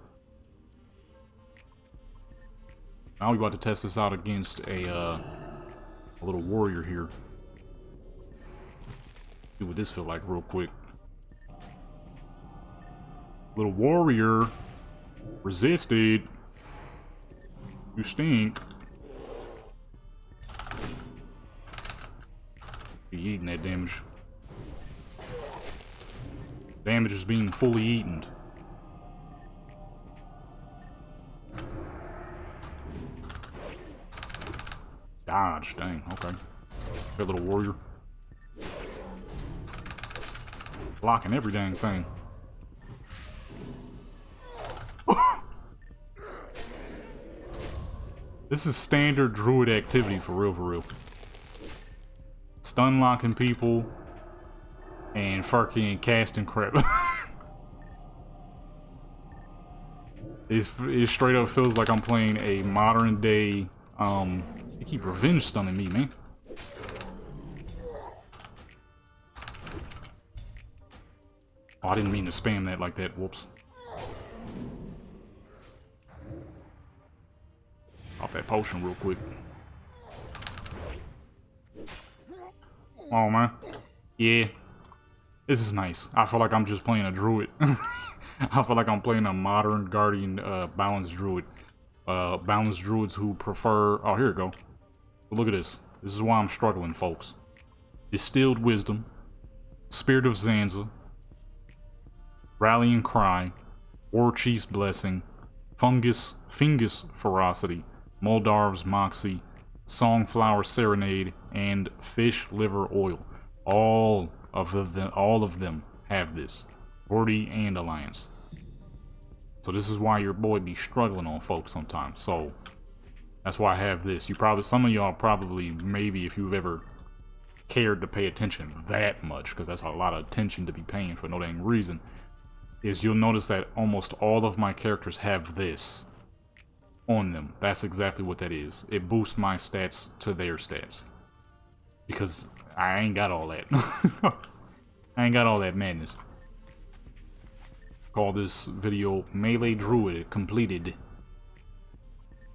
Now we're about to test this out against a little warrior here. See what this feel like real quick. Little warrior resisted. You stink. Be eating that damage. Damage is being fully eaten. Dodge, dang, okay. Good little warrior. Blocking every dang thing. This is standard Druid activity for real, for real. Stun locking people and fucking casting crap. It straight up feels like I'm playing a modern day. They keep revenge stunning me, man. Oh, I didn't mean to spam that like that. Whoops. Pop that potion real quick. Oh, man. Yeah. This is nice. I feel like I'm just playing a druid. I feel like I'm playing a modern guardian balanced druid. Balanced druids who prefer... Oh, here we go. But look at this. This is why I'm struggling, folks. Distilled Wisdom. Spirit of Zanza. Rallying Cry. War Chief's Blessing. Fingus Ferocity. Moldarv's Moxie. Songflower Serenade, and Fish Liver Oil. All of them have this. Horde and Alliance. So this is why your boy be struggling on folks sometimes. So that's why I have this. Some of y'all probably, maybe if you've ever cared to pay attention that much, because that's a lot of attention to be paying for no dang reason, is you'll notice that almost all of my characters have this on them. That's exactly what that is. It boosts my stats to their stats. Because I ain't got all that. I ain't got all that madness. Call this video Melee Druid completed.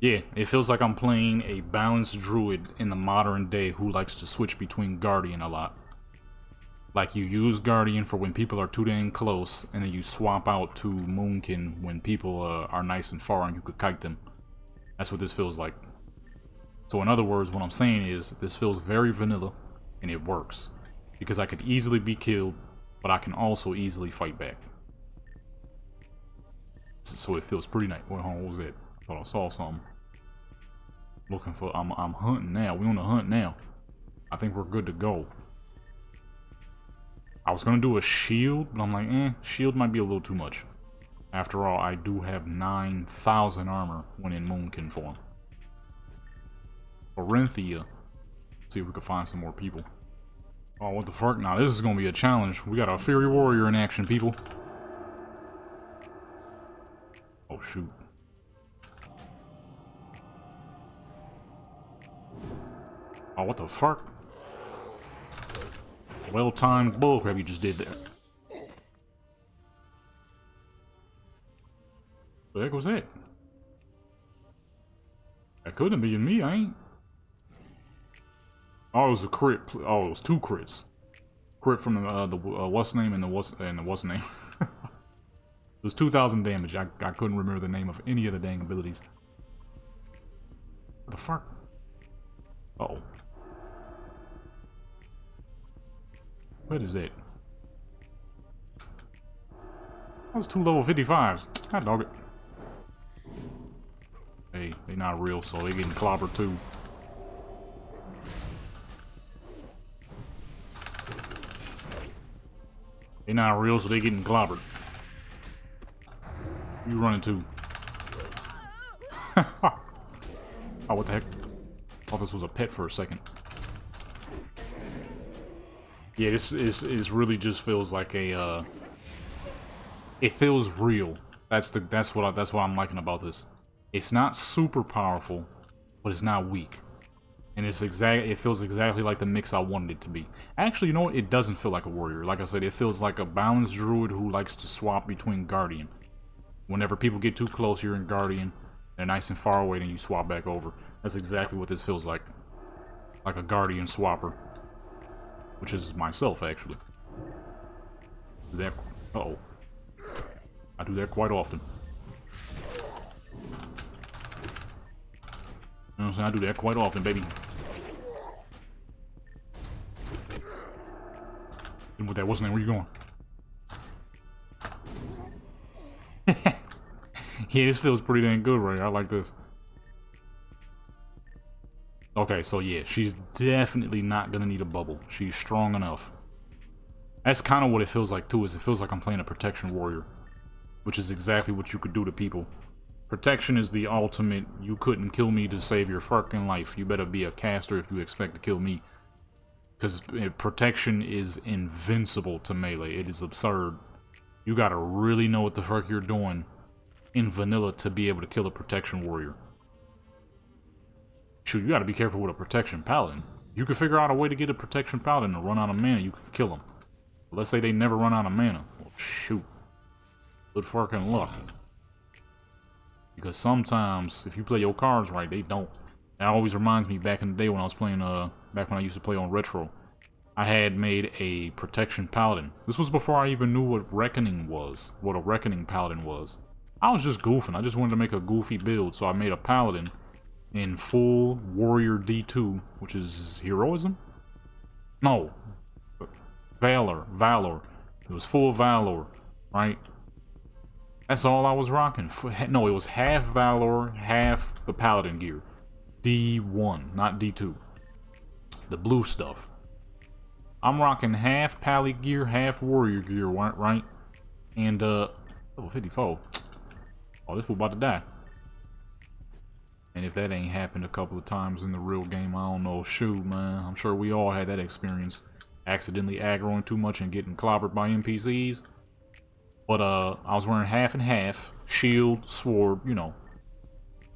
Yeah, it feels like I'm playing a balanced Druid in the modern day who likes to switch between Guardian a lot. Like, you use Guardian for when people are too dang close, and then you swap out to Moonkin when people are nice and far and you could kite them. That's what this feels like. So in other words, what I'm saying is, this feels very vanilla, and it works. Because I could easily be killed, but I can also easily fight back. So it feels pretty nice. Wait, hold on, what was that? I thought I saw something. Looking for, I'm hunting now. We're on the hunt now. I think we're good to go. I was gonna do a shield, but I'm like, shield might be a little too much. After all, I do have 9,000 armor when in Moonkin form. Orinthia. See if we can find some more people. Oh, what the fuck? Now this is gonna be a challenge. We got a Fury Warrior in action, people. Oh, shoot. Oh, what the fuck? Well-timed bullcrap you just did there. What the heck was that? That couldn't be me, I ain't. Oh, it was a crit. Oh, it was 2 crits. Crit from the what's name and the what's name. It was 2,000 damage. I couldn't remember the name of any of the dang abilities. What the fuck? Uh-oh. What is it? That was 2 level 55s. God dog it. Hey, they not real, so they getting clobbered too. They not real, so they getting clobbered. You running too? Oh, what the heck? Oh, this was a pet for a second. Yeah, this is really just feels like a. It feels real. That's what I'm liking about this. It's not super powerful, but it's not weak, and it feels exactly like the mix I wanted it to be. Actually, you know what? It doesn't feel like a warrior. Like I said, it feels like a balanced druid who likes to swap between Guardian. Whenever people get too close, you're in Guardian. They're nice and far away, then you swap back over. That's exactly what this feels like. Like a Guardian swapper. Which is myself, actually. Do that. Uh-oh. I do that quite often. You know what I'm saying? I do that quite often, baby. And with that, what's the name? Where you going? Yeah, this feels pretty dang good right here. I like this. Okay, so yeah, she's definitely not gonna need a bubble. She's strong enough. That's kind of what it feels like too, is it feels like I'm playing a protection warrior. Which is exactly what you could do to people. Protection is the ultimate, you couldn't kill me to save your fucking life. You better be a caster if you expect to kill me. Because protection is invincible to melee. It is absurd. You gotta really know what the fuck you're doing in vanilla to be able to kill a protection warrior. Shoot, you gotta be careful with a protection paladin. You can figure out a way to get a protection paladin to run out of mana, you can kill them. But let's say they never run out of mana. Well, shoot. Good fucking luck. Because sometimes, if you play your cards right, they don't. That always reminds me back in the day when I was playing, back when I used to play on Retro. I had made a protection paladin. This was before I even knew what Reckoning was, what a Reckoning paladin was. I was just goofing. I just wanted to make a goofy build, so I made a paladin in full warrior D2, which is heroism? No. Valor. It was full Valor, right? That's all I was rocking. No, it was half Valor, half the paladin gear. D1, not D2. The blue stuff. I'm rocking half pally gear, half warrior gear, right? And, oh, 54. Oh, this fool about to die. And if that ain't happened a couple of times in the real game, I don't know. Shoot, man. I'm sure we all had that experience. Accidentally aggroing too much and getting clobbered by NPCs. But, I was wearing half and half. Shield, sword, you know.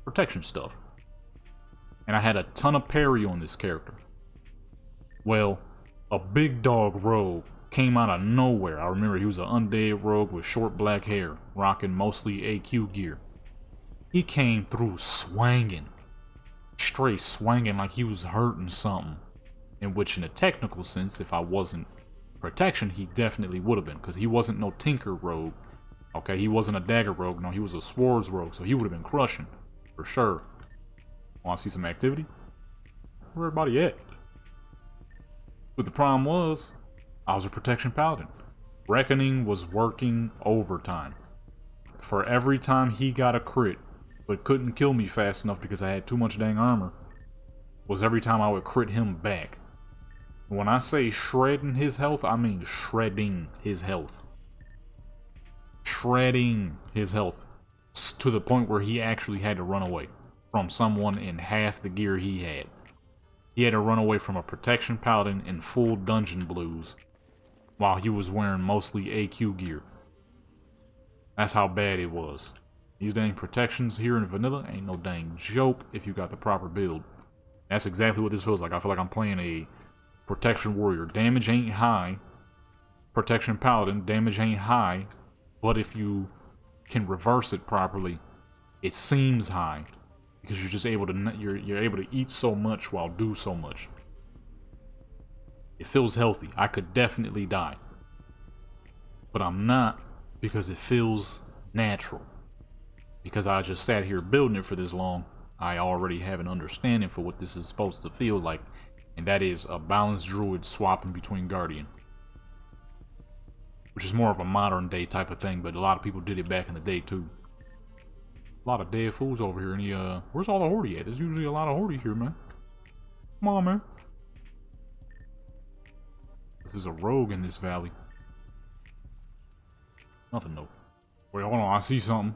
Protection stuff. And I had a ton of parry on this character. Well, a big dog rogue came out of nowhere. I remember he was an undead rogue with short black hair, rocking mostly AQ gear. He came through swanging. Straight swanging like he was hurting something. In which, in a technical sense, if I wasn't protection, he definitely would have been. Because he wasn't no tinker rogue. Okay, he wasn't a dagger rogue. No, he was a swords rogue. So he would have been crushing. For sure. Want to see some activity? Where everybody at? But the problem was, I was a protection paladin. Reckoning was working overtime. For every time he got a crit, but couldn't kill me fast enough because I had too much dang armor, was every time I would crit him back. When I say shredding his health, I mean shredding his health. Shredding his health. To the point where he actually had to run away from someone in half the gear he had. He had to run away from a protection paladin in full dungeon blues while he was wearing mostly AQ gear. That's how bad it was. These dang protections here in vanilla ain't no dang joke if you got the proper build. That's exactly what this feels like. I feel like I'm playing a protection warrior. Damage ain't high. Protection paladin, damage ain't high. But if you can reverse it properly, it seems high. Because you're just able to you're able to eat so much while do so much. It feels healthy. I could definitely die. But I'm not, because it feels natural. Because I just sat here building it for this long, I already have an understanding for what this is supposed to feel like. And that is a balanced druid swapping between guardian. Which is more of a modern day type of thing, but a lot of people did it back in the day too. A lot of dead fools over here. And where's all the horde at? There's usually a lot of horde here, man. Come on, man. This is a rogue in this valley. Nothing, though. Wait, hold on. I see something.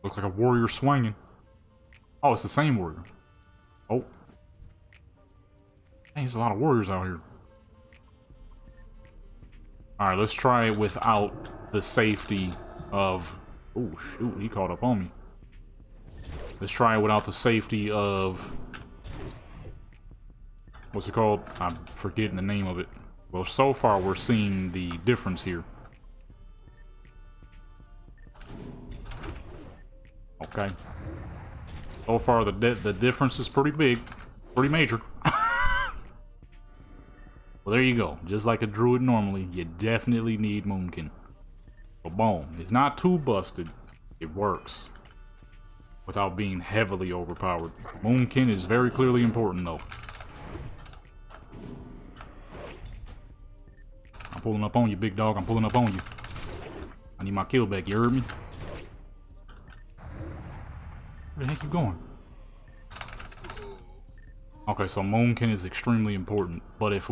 Looks like a warrior swinging. Oh, it's the same warrior. Oh. Dang, there's a lot of warriors out here. Alright, let's try it without the safety of... Oh, shoot. He caught up on me. Let's try it without the safety of... What's it called? I'm forgetting the name of it. Well, so far we're seeing the difference here. Okay. So far the difference is pretty big. Pretty major. Well, there you go. Just like a druid normally, you definitely need Moonkin. But boom. It's not too busted. It works. Without being heavily overpowered. Moonkin is very clearly important, though. I'm pulling up on you, big dog. I'm pulling up on you. I need my kill back, you heard me? Where the heck you going? Okay, so Moonkin is extremely important. But if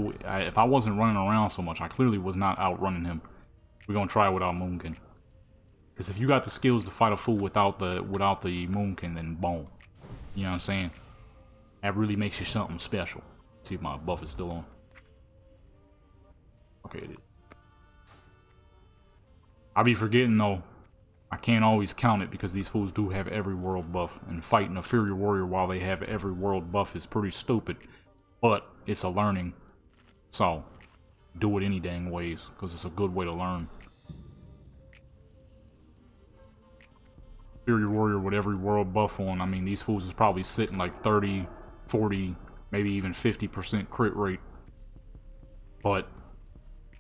I wasn't running around so much, I clearly was not outrunning him. We're gonna try without Moonkin. Because if you got the skills to fight a fool without the Moonkin, then boom. You know what I'm saying? That really makes you something special. Let's see if my buff is still on. Okay, it is. I be forgetting though. I can't always count it because these fools do have every world buff. And fighting a Fury Warrior while they have every world buff is pretty stupid. But it's a learning. So, do it any dang ways. Because it's a good way to learn. Fury Warrior with every world buff on. I mean, these fools is probably sitting like 30, 40, maybe even 50% crit rate. But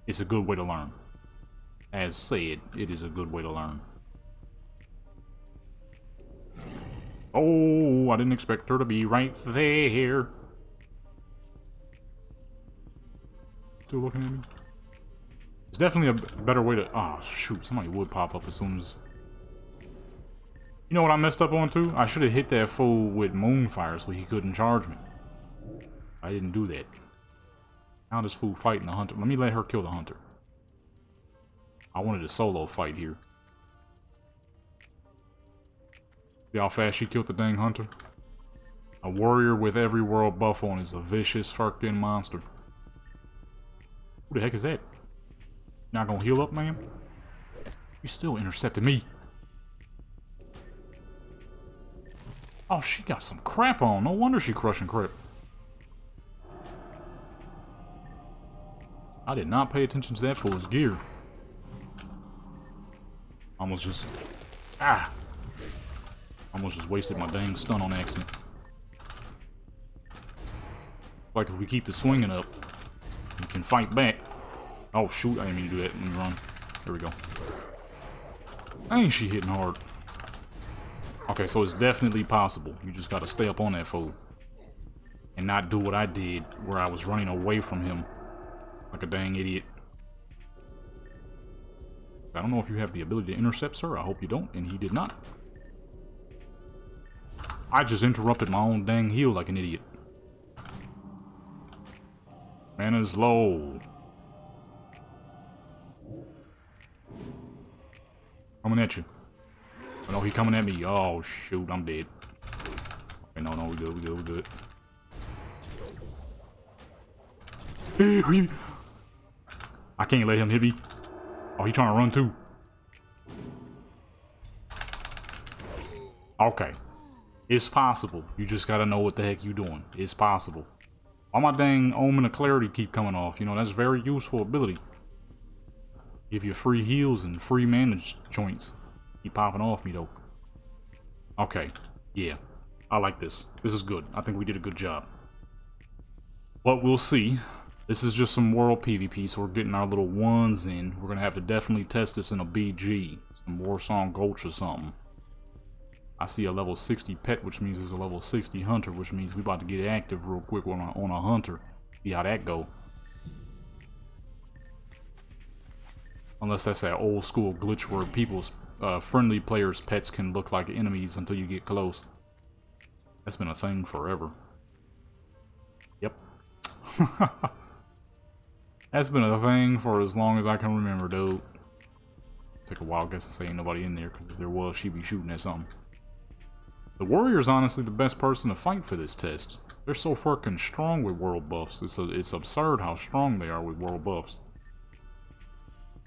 it's a good way to learn. As said, it is a good way to learn. Oh, I didn't expect her to be right there. Still looking at me? It's definitely a better way to... Oh, shoot. Somebody would pop up as soon as... You know what I messed up on too? I should have hit that fool with Moonfire so he couldn't charge me. I didn't do that. Now this fool fighting the hunter. Let me let her kill the hunter. I wanted a solo fight here. See how fast she killed the dang hunter? A warrior with every world buff on is a vicious fucking monster. Who the heck is that? Not gonna heal up, man? You still intercepted me. Oh, she got some crap on. No wonder she crushing crap. I did not pay attention to that fool's gear. Almost just... Ah! Almost just wasted my dang stun on accident. Like if we keep the swinging up, we can fight back. Oh shoot, I didn't mean to do that. Let me run. There we go. Ain't she hitting hard? Okay, so it's definitely possible. You just gotta stay up on that fool. And not do what I did, where I was running away from him. Like a dang idiot. I don't know if you have the ability to intercept, sir. I hope you don't, and he did not. I just interrupted my own dang heal like an idiot. Mana's low. Coming at you. Oh, no, he coming at me. Oh, shoot, I'm dead. Okay, no, we good. I can't let him hit me. Oh, he trying to run too. Okay. It's possible. You just gotta know what the heck you doing. It's possible. All my dang Omen of Clarity keep coming off. You know, that's a very useful ability. Give you free heals and free mana joints. Keep popping off me though. Okay. Yeah. I like this. This is good. I think we did a good job. But we'll see. This is just some world PvP, so we're getting our little ones in. We're gonna have to definitely test this in a BG. Some Warsong Gulch or something. I see a level 60 pet, which means there's a level 60 hunter, which means we about to get active real quick on a hunter. See how that go. Unless that's that old school glitch where people's friendly players' pets can look like enemies until you get close. That's been a thing forever. Yep. That's been a thing for as long as I can remember, dude. Take a wild guess and say ain't nobody in there, because if there was, she'd be shooting at something. The warrior's honestly the best person to fight for this test. They're so fucking strong with world buffs. It's absurd how strong they are with world buffs.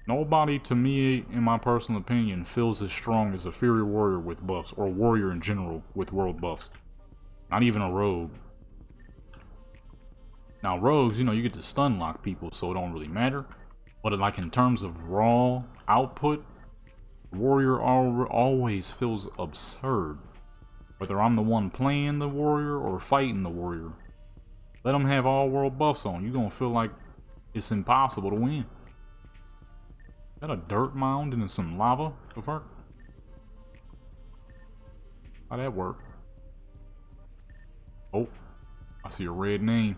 Nobody, to me, in my personal opinion, feels as strong as a Fury Warrior with buffs, or Warrior in general with world buffs. Not even a rogue. Now, rogues, you know, you get to stun lock people, so it don't really matter. But like in terms of raw output, Warrior always feels absurd. Whether I'm the one playing the warrior or fighting the warrior. Let them have all world buffs on. You're gonna feel like it's impossible to win. Is that a dirt mound and some lava? The fuck? How'd that work? Oh, I see a red name.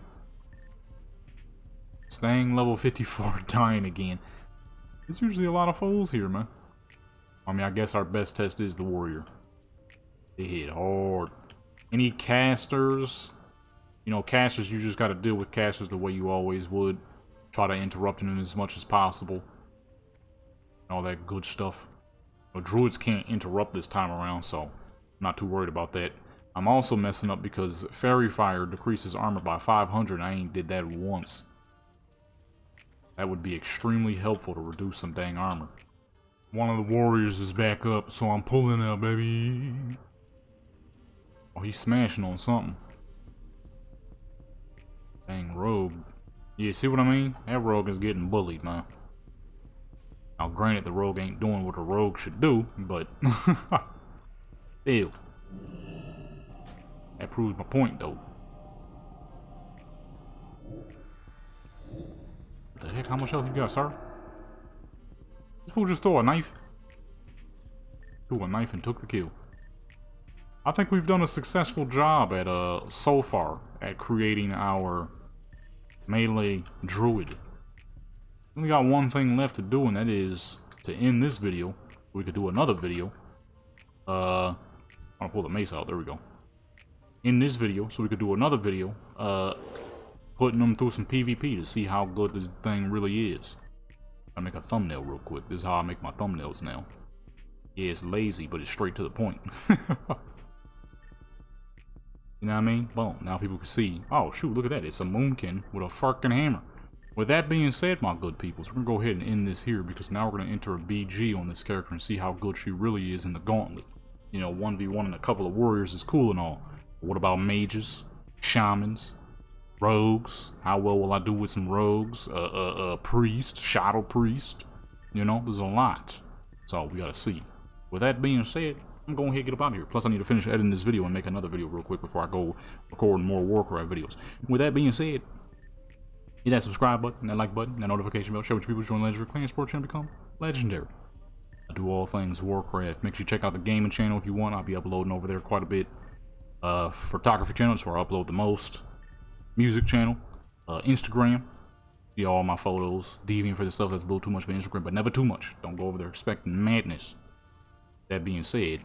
Staying level 54, dying again. There's usually a lot of fools here, man. I mean, I guess our best test is the warrior. They hit hard. Any casters? You know, casters, you just gotta deal with casters the way you always would. Try to interrupt them as much as possible. All that good stuff. But druids can't interrupt this time around, so I'm not too worried about that. I'm also messing up because Fairy Fire decreases armor by 500. I ain't did that once. That would be extremely helpful to reduce some dang armor. One of the warriors is back up, so I'm pulling out, baby. Oh, he's smashing on something. Dang rogue. Yeah, see what I mean? That rogue is getting bullied, man. Now, granted, the rogue ain't doing what a rogue should do, but... Ew. That proves my point, though. What the heck? How much health you got, sir? This fool just threw a knife. Threw a knife and took the kill. I think we've done a successful job at, so far, at creating our melee druid. We got one thing left to do, and that is to end this video. We could do another video. I'll pull the mace out. There we go. In this video, so we could do another video, putting them through some PvP to see how good this thing really is. I make a thumbnail real quick. This is how I make my thumbnails now. Yeah, it's lazy, but it's straight to the point. You know what I mean? Boom. Now people can see. Oh, shoot, look at that. It's a Moonkin with a fucking hammer. With that being said, my good peoples, we're going to go ahead and end this here because now we're going to enter a BG on this character and see how good she really is in the gauntlet. You know, 1v1 and a couple of warriors is cool and all. But what about mages, shamans, rogues? How well will I do with some rogues? Priest, shadow priest? You know, there's a lot. So we got to see. With that being said, I'm going to get up out of here. Plus, I need to finish editing this video and make another video real quick before I go record more Warcraft videos. With that being said, hit that subscribe button, that like button, that notification bell. Share with your people, join Legendary Clan Sports Channel, become legendary. I do all things Warcraft. Make sure you check out the gaming channel if you want. I'll be uploading over there quite a bit. Photography channel, that's where I upload the most. Music channel. Instagram. See all my photos. Deviant for the stuff that's a little too much for Instagram, but never too much. Don't go over there expecting madness. That being said,